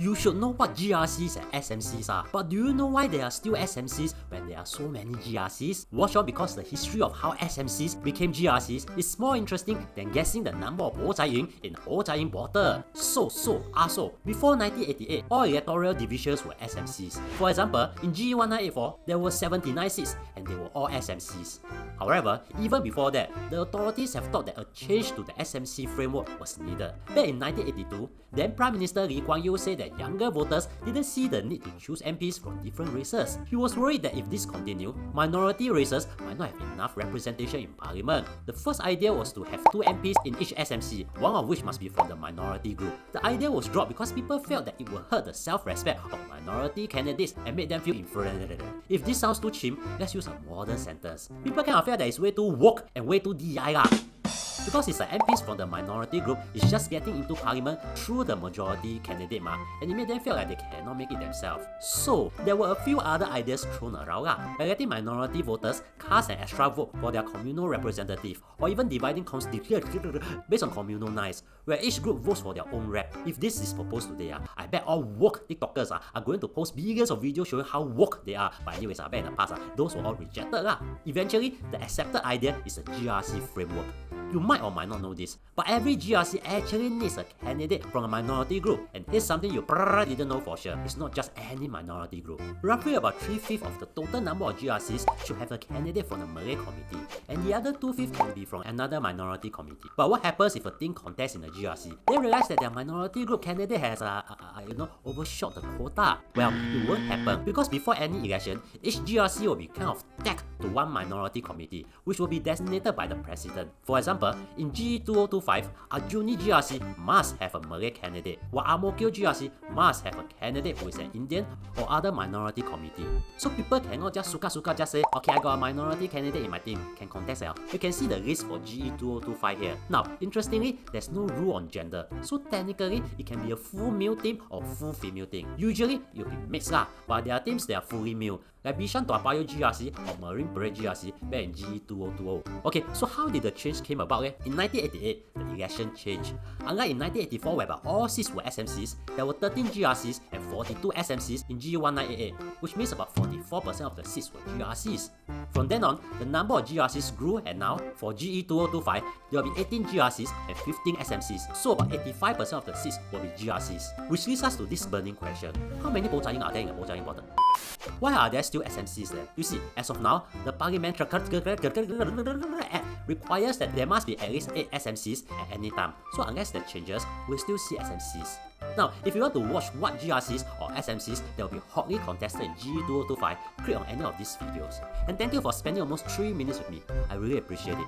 You should know what GRCs and SMCs are, but do you know why there are still SMCs when there are so many GRCs? Watch out, because the history of how SMCs became GRCs is more interesting than guessing the number of Ho Zai Ying in Ho Zai Ying bottle. So, before 1988, all electoral divisions were SMCs. For example, in GE 1984, there were 79 seats and they were all SMCs. However, even before that, the authorities have thought that a change to the SMC framework was needed. Back in 1982, then Prime Minister Lee Kuan Yew said that younger voters didn't see the need to choose MPs from different races. He was worried that if this continued, minority races might not have enough representation in Parliament. The first idea was to have 2 MPs in each SMC, one of which must be from the minority group. The idea was dropped because people felt that it would hurt the self-respect of minority candidates and make them feel inferior. If this sounds too chim, let's use a modern sentence. People kind of feel that it's way too woke and way too DI lah. Because it's the MPs from the minority group is just getting into Parliament through the majority candidate and it made them feel like they cannot make it themselves. So, there were a few other ideas thrown around like letting minority voters cast an extra vote for their communal representative, or even dividing constituencies based on communal nights, where each group votes for their own rep. If this is proposed today, I bet all woke TikTokers are going to post billions of videos showing how woke they are. But anyways, back in the past, those were all rejected. Eventually, the accepted idea is a GRC framework. You might or might not know this, but every GRC actually needs a candidate from a minority group. And here's something you didn't know for sure. It's not just any minority group. Roughly about 3/5 of the total number of GRCs should have a candidate from the Malay committee, and the other 2/5 can be from another minority committee. But what happens if a team contests in a GRC? They realize that their minority group candidate has overshot the quota. Well, it won't happen, because before any election, each GRC will be kind of tagged to one minority committee, which will be designated by the president. For example, in GE 2025, Arjuni GRC must have a Malay candidate, while Ang Mo Kio GRC must have a candidate who is an Indian or other minority committee. So people cannot just suka just say, okay, I got a minority candidate in my team, can contest. You can see the list for GE 2025 here. Now, interestingly, there's no rule on gender, so technically it can be a full male team or full female team. Usually, it will be mixed but there are teams that are fully male, like Bishan Toa Payoh GRC or Marine Parade GRC back in GE 2020. Okay, so how did the change came about? In 1988, the election changed. Unlike in 1984, whereby all seats were SMCs, there were 13 GRCs and 42 SMCs in GE 1988, which means about 44% of the seats were GRCs. From then on, the number of GRCs grew, and now, for GE 2025, there will be 18 GRCs and 15 SMCs, so about 85% of the seats will be GRCs. Which leads us to this burning question: how many Ho Zai Ying are there in a Ho Zai Ying bottle? Why are there still SMCs there? You see, as of now, the Parliamentary Act requires that there must be at least 8 SMCs at any time. So unless that changes, we'll still see SMCs. Now, if you want to watch what GRCs or SMCs that will be hotly contested in GE 2025, click on any of these videos. And thank you for spending almost 3 minutes with me. I really appreciate it.